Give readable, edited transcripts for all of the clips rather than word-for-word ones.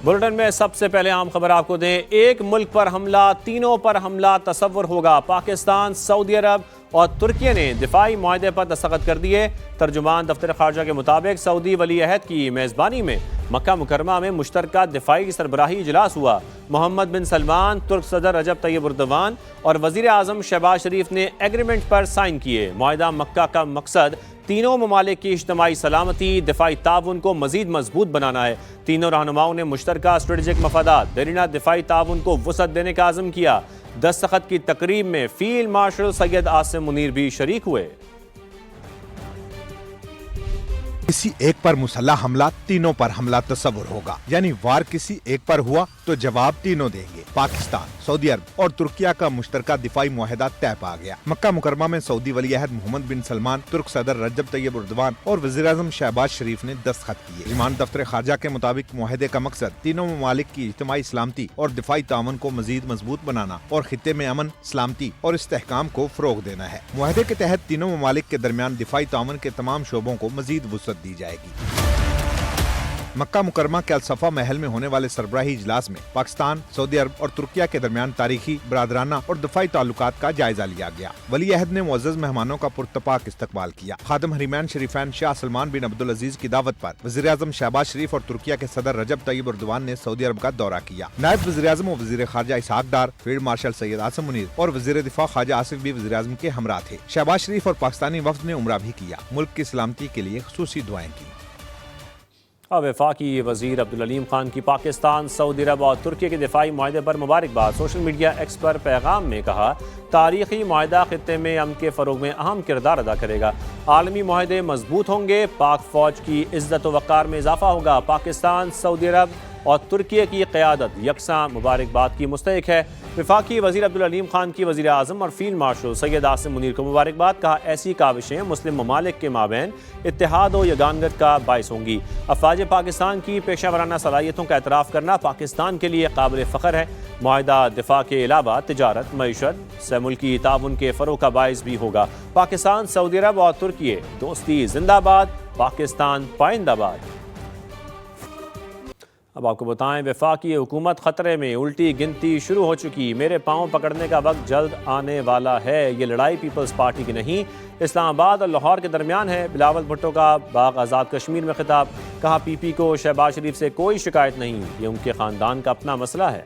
Bulletin میں سب سے پہلے عام خبر آپ کو دیں۔ ایک ملک پر حملہ، تینوں پر حملہ تصور ہوگا۔ پاکستان، سعودی عرب اور ترکیہ نے دفاعی معاہدے پر دستخط کر دیے۔ ترجمان دفتر خارجہ کے مطابق سعودی ولی عہد کی میزبانی میں مکہ مکرمہ میں مشترکہ دفاعی سربراہی اجلاس ہوا۔ محمد بن سلمان، ترک صدر رجب طیب اردوان اور وزیر اعظم شہباز شریف نے ایگریمنٹ پر سائن کیے۔ معاہدہ مکہ کا مقصد تینوں ممالک کی اجتماعی سلامتی، دفاعی تعاون کو مزید مضبوط بنانا ہے۔ تینوں رہنماؤں نے مشترکہ اسٹریٹجک مفادات، دیرینہ دفاعی تعاون کو وسعت دینے کا عزم کیا۔ دستخط کی تقریب میں فیلڈ مارشل سید عاصم منیر بھی شریک ہوئے۔ کسی ایک پر مسلح حملہ، تینوں پر حملہ تصور ہوگا، یعنی وار کسی ایک پر ہوا تو جواب تینوں دیں گے۔ پاکستان، سعودی عرب اور ترکیہ کا مشترکہ دفاعی معاہدہ طے پا گیا۔ مکہ مکرمہ میں سعودی ولی عہد محمد بن سلمان، ترک صدر رجب طیب اردوان اور وزیر اعظم شہباز شریف نے دستخط کیے۔ ترجمان دفتر خارجہ کے مطابق معاہدے کا مقصد تینوں ممالک کی اجتماعی سلامتی اور دفاعی تعاون کو مزید مضبوط بنانا اور خطے میں امن، سلامتی اور استحکام کو فروغ دینا ہے۔ معاہدے کے تحت تینوں ممالک کے درمیان دفاعی تعاون کے تمام شعبوں کو مزید وسعت دی جائے گی۔ مکہ مکرمہ کے الصفا محل میں ہونے والے سربراہی اجلاس میں پاکستان، سعودی عرب اور ترکیہ کے درمیان تاریخی، برادرانہ اور دفاعی تعلقات کا جائزہ لیا گیا۔ ولی عہد نے معزز مہمانوں کا پرتپاک استقبال کیا۔ خادم حرمین شریفین شاہ سلمان بن عبدالعزیز کی دعوت پر وزیر اعظم شہباز شریف اور ترکیہ کے صدر رجب طیب اردوان نے سعودی عرب کا دورہ کیا۔ نائب وزیر اعظم و وزیر خارجہ اسحاق ڈار، فیلڈ مارشل سید عاصم منیر اور وزیر دفاع خواجہ آصف بھی وزیر اعظم کے ہمراہ تھے۔ شہباز شریف اور پاکستانی وفد نے عمرہ بھی کیا۔ ملک کی سلامتی کے لیے خصوصی دعائیں کی۔ وفاقی وزیر عبدالعلیم خان کی پاکستان، سعودی عرب اور ترکیہ کے دفاعی معاہدے پر مبارکباد۔ سوشل میڈیا ایکس پر پیغام میں کہا، تاریخی معاہدہ خطے میں امن کے فروغ میں اہم کردار ادا کرے گا۔ عالمی معاہدے مضبوط ہوں گے، پاک فوج کی عزت و وقار میں اضافہ ہوگا۔ پاکستان، سعودی عرب اور ترکیہ کی قیادت یکساں مبارکباد کی مستحق ہے۔ وفاقی وزیر عبدالعلیم خان کی وزیر اعظم اور فیلڈ مارشل سید عاصم منیر کو مبارکباد۔ کہا، ایسی کاوشیں مسلم ممالک کے مابین اتحاد و یگانگت کا باعث ہوں گی۔ افواج پاکستان کی پیشہ ورانہ صلاحیتوں کا اعتراف کرنا پاکستان کے لیے قابل فخر ہے۔ معاہدہ دفاع کے علاوہ تجارت، معیشت سے ملکی تعاون کے فروغ کا باعث بھی ہوگا۔ پاکستان، سعودی عرب اور ترکیہ، دوستی زندہ باد، پاکستان پائندہ باد۔ اب آپ کو بتائیں، وفاقی حکومت خطرے میں، الٹی گنتی شروع ہو چکی۔ میرے پاؤں پکڑنے کا وقت جلد آنے والا ہے۔ یہ لڑائی پیپلز پارٹی کی نہیں، اسلام آباد اور لاہور کے درمیان ہے۔ بلاول بھٹو کا باغ آزاد کشمیر میں خطاب۔ کہا، پی پی کو شہباز شریف سے کوئی شکایت نہیں، یہ ان کے خاندان کا اپنا مسئلہ ہے۔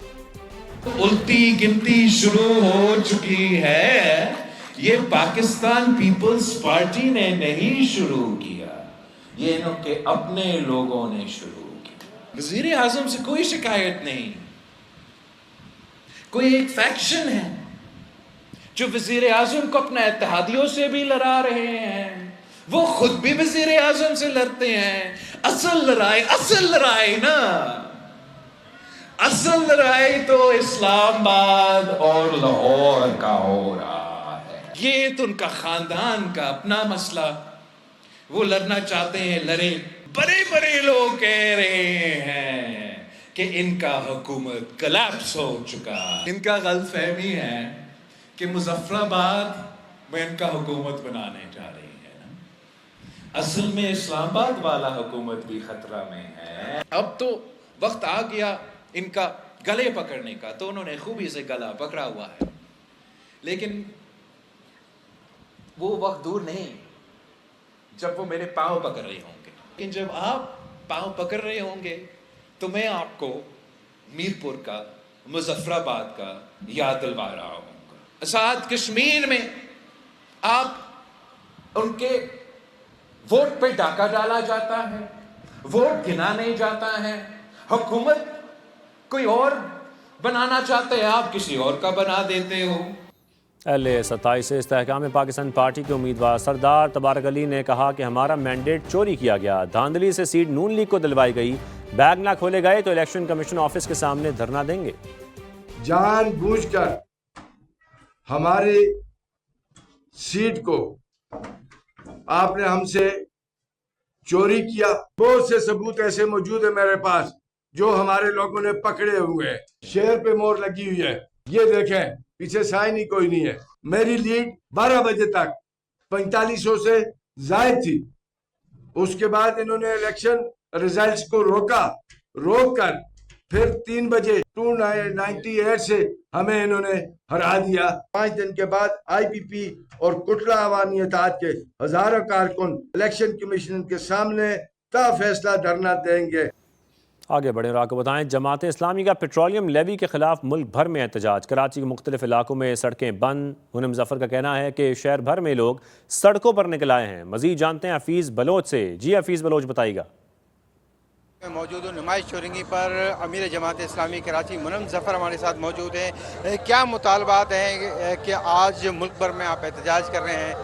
الٹی گنتی شروع ہو چکی ہے۔ یہ پاکستان پیپلز پارٹی نے نہیں شروع کیا، یہ ان کے اپنے لوگوں نے شروع کیا۔ وزیر اعظم سے کوئی شکایت نہیں۔ کوئی ایک فیکشن ہے جو وزیر اعظم کو اپنے اتحادیوں سے بھی لڑا رہے ہیں، وہ خود بھی وزیر اعظم سے لڑتے ہیں۔ اصل لڑائی نا، اصل لڑائی تو اسلام آباد اور لاہور کا ہو رہا ہے۔ یہ تو ان کا خاندان کا اپنا مسئلہ، وہ لڑنا چاہتے ہیں، لڑیں۔ بڑے بڑے لوگ کہہ رہے ہیں کہ ان کا حکومت کلیپس ہو چکا۔ ان کا غلط فہمی ہے کہ مظفر آباد میں ان کا حکومت بنانے جا رہی ہے۔ اصل میں اسلام آباد والا حکومت بھی خطرہ میں ہے۔ اب تو وقت آ گیا ان کا گلے پکڑنے کا، تو انہوں نے خوبی سے گلا پکڑا ہوا ہے، لیکن وہ وقت دور نہیں جب وہ میرے پاؤں پکڑ رہے ہوں گے۔ لیکن جب آپ پاؤں پکڑ رہے ہوں گے تو میں آپ کو میرپور کا، مظفر آباد کا یاد دلوا رہا ہوں گا۔ آزاد کشمیر میں آپ ان کے ووٹ پہ ڈاکہ ڈالا جاتا ہے، ووٹ گنا نہیں جاتا ہے، حکومت کوئی اور بنانا چاہتے ہیں، آپ کسی اور کا بنا دیتے ہو۔ اہل 27 سے استحکام پاکستان پارٹی کے امیدوار سردار تبارک علی نے کہا کہ ہمارا مینڈیٹ چوری کیا گیا، دھاندلی سے سیٹ نون لیگ کو دلوائی گئی، بیگ نہ کھولے گئے تو الیکشن کمیشن آفس کے سامنے دھرنا دیں گے۔ جان بوجھ کر ہماری سیٹ کو آپ نے ہم سے چوری کیا۔ بہت سے ثبوت ایسے موجود ہیں میرے پاس جو ہمارے لوگوں نے پکڑے ہوئے ہیں، شیر پہ مور لگی ہوئی ہے، یہ دیکھیں، پیچھے سائن ہی کوئی نہیں ہے۔ میری لیڈ 12 بجے تک 4500 سے زائد تھی، اس کے بعد انہوں نے الیکشن ریزلٹس کو روک کر फिर 3 बजे 298 से हमें इन्होंने हरा दिया। 5 दिन के बाद IPP और कुटला अवामी इत्तेहाद के हजारों कारकुन इलेक्शन कमीशन के सामने ता फैसला धरना देंगे। आगे बढ़े और आपको बताएं, जमात इस्लामी का पेट्रोलियम लेवी के खिलाफ मुल्क भर में एहतजाज। कराची के मुख्तलिफ इलाकों में सड़कें बंद। मुनीम ज़फ़र का कहना है कि शहर भर में लोग सड़कों पर निकल आए हैं। मजीद जानते हैं हफीज़ बलोच से। जी हफीज़ बलोच, बताइएगा। मौजूद हूँ नुमाइश चौरंगी पर। अमीर जमात इस्लामी कराची मुनीम ज़फ़र हमारे साथ मौजूद हैं। क्या मुतालबात हैं कि आज मुल्क भर में आप एहतजाज कर रहे हैं?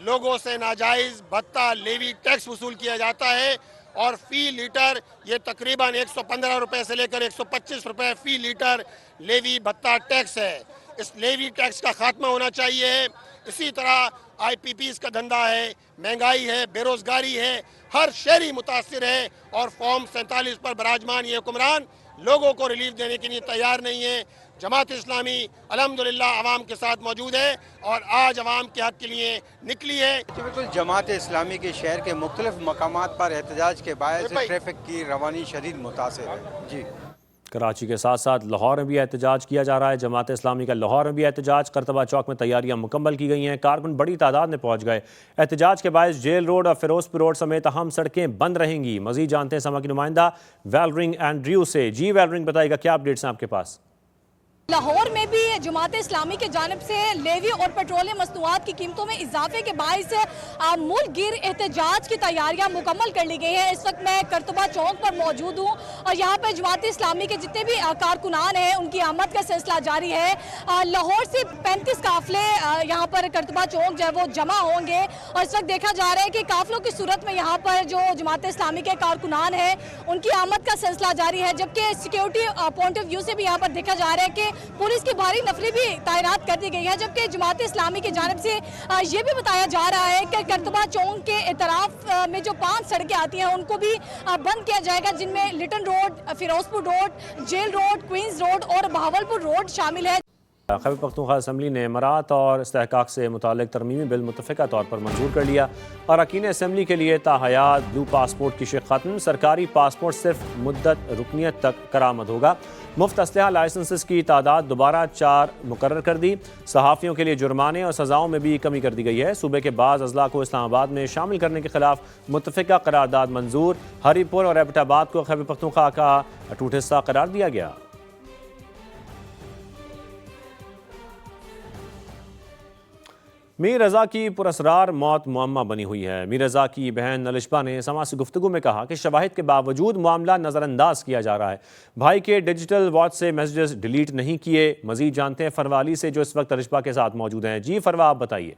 लोगों से नाजायज़ भत्ता लेवी टैक्स वसूल किया जाता है और फ़ी लीटर ये तकरीबन 115 रुपए से लेकर 125 रुपए फ़ी लीटर लेवी भत्ता टैक्स है। इस लेवी टैक्स का खात्मा होना चाहिए। इसी तरह IPPs का धंधा है, महंगाई है, बेरोज़गारी है, हर शहरी मुतासिर है और फॉर्म 47 पर बराजमान ये हुक्मरान लोगों को रिलीफ देने के लिए तैयार नहीं है। जमात इस्लामी अल्हम्दुलिल्लाह अवाम के साथ मौजूद है और आज अवाम के हक के लिए निकली है। बिल्कुल, जमात इस्लामी के शहर के मुख्तलिफ मकामात पर एहतजाज के बायस ट्रैफिक की रवानी शदीद मुतासिर है। जी, कराची के साथ साथ लाहौर में भी एहतजाज किया जा रहा है। जमात इस्लामी का लाहौर में भी एहतजाज। करतबा चौक में तैयारियां मुकम्मल की गई हैं। कारकुन बड़ी तादाद में पहुंच गए। एहतजाज के बायस जेल रोड और फिरोजपुर रोड समेत अहम सड़कें बंद रहेंगी। मजीद जानते हैं समा की नुमाइंदा वेलरिंग एंड्रयू से। जी वेलरिंग, बताइएगा क्या अपडेट्स हैं आपके पास? लाहौर में भी जमात इस्लामी के जानिब से लेवी और पेट्रोलियम मसनूआत की कीमतों में इजाफे के बायस मुल्क गिर एहतजाज की तैयारियां मुकम्मल कर ली गई हैं। इस वक्त मैं करतबा चौक पर मौजूद हूं और यहाँ पर जमात इस्लामी के जितने भी कारकुनान हैं उनकी आमद का सिलसिला जारी है। लाहौर से 35 काफिले यहाँ पर करतबा चौक जो है वो जमा होंगे और इस वक्त देखा जा रहा है कि काफिलों की सूरत में यहाँ पर जो जमात इस्लामी के कारकुनान हैं उनकी आमद का सिलसिला जारी है। जबकि सिक्योरिटी पॉइंट ऑफ व्यू से भी यहाँ पर देखा जा रहा है कि पुलिस की भारी नफरी भी तैनात कर दी गई है। जबकि जमात इस्लामी की जानिब से ये भी बताया जा रहा है कि करतबा चौक के इतराफ में जो 5 सड़कें आती हैं उनको भी बंद किया जाएगा, जिनमें Lytton road, Ferozepur road, jail road, Queens road और बहावलपुर रोड शामिल है। खैबर पख्तूनख्वा असम्बली ने इमारात और इस्तेहकाक से मुतालिक तरमीमी बिल मुतफ़िका तौर पर मंजूर कर लिया। अरकान असम्बली के लिए ताहयात ब्लू पासपोर्ट की शिक ख़त्म। सरकारी पासपोर्ट सिर्फ मुद्दत रुकनियत तक करामद होगा। मुफ्त असलहा लाइसेंसेस की तादाद दोबारा 4 मुकर्रर कर दी। सहाफ़ियों के लिए जुर्माने और सज़ाओं में भी कमी कर दी गई है। सूबे के बाज़ अजला को इस्लामाबाद में शामिल करने के खिलाफ मुतफ़िका करारदाद मंजूर। हरीपुर और एबटाबाद को खैबर पख्तूनख्वा का अटूट हिस्सा करार दिया गया। मीर रज़ा की पुरअसरार मौत मुअम्मा बनी हुई है। मीर रज़ा की बहन अलिशबा ने समा से गुफ्तगू में कहा कि शवाहिद के बावजूद मामला नज़रअंदाज किया जा रहा है। भाई के डिजिटल वॉच से मैसेजेस डिलीट नहीं किए। मजीद जानते हैं फरवा अली से, जो इस वक्त अलिशबा के साथ मौजूद हैं। जी फरवा, आप बताइए।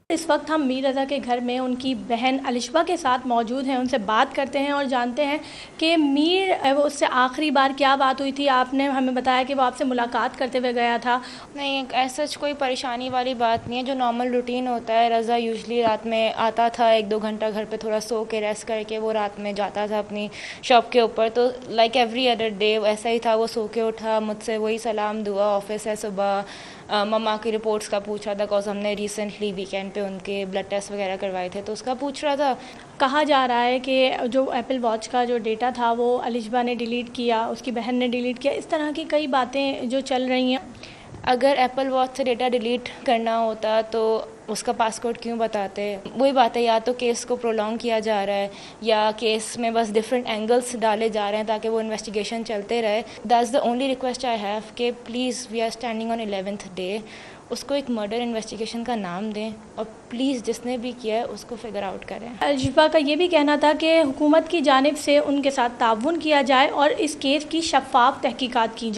इस वक्त हम मीर रज़ा के घर में उनकी बहन अलिशबा के साथ मौजूद हैं। उनसे बात करते हैं और जानते हैं कि मीर वो उससे आखिरी बार क्या बात हुई थी। आपने हमें बताया कि वो आपसे मुलाकात करते हुए गया था। नहीं, ऐसा कोई परेशानी वाली बात नहीं है, जो नॉर्मल रूटीन होता है। रज़ा यूजली रात में आता था, 1-2 घंटा घर पे थोड़ा सो के रेस्ट करके वो रात में जाता था अपनी शॉप के ऊपर। तो लाइक एवरी अदर डे ऐसा ही था। वो सो के उठा, मुझसे वही सलाम दुआ, ऑफिस है सुबह, मम्मा की रिपोर्ट्स का पूछ रहा था, बिकॉज हमने रिसेंटली वीकेंड पे उनके ब्लड टेस्ट वगैरह करवाए थे, तो उसका पूछ रहा था। कहा जा रहा है कि जो एप्पल वॉच का जो डेटा था वो अलिशबा ने डिलीट किया, उसकी बहन ने डिलीट किया। इस तरह की कई बातें जो चल रही हैं। अगर एप्पल वॉच से डेटा डिलीट करना होता तो उसका पासकोड क्यों बताते? वही बात है, या तो केस को प्रोलॉन्ग किया जा रहा है या केस में बस डिफरेंट एंगल्स डाले जा रहे हैं ताकि वो इन्वेस्टिगेशन चलते रहे। That's the only request I have कि please, we are standing on 11th day, उसको एक मर्डर इन्वेस्टिगेशन का नाम दें और प्लीज़ जिसने भी किया है उसको फिगर आउट करें। अलिशबा का ये भी कहना था कि हुकूमत की जानिब से उनके साथ ताउन किया जाए और इस केस की शफाफ तहकीकात की जाए।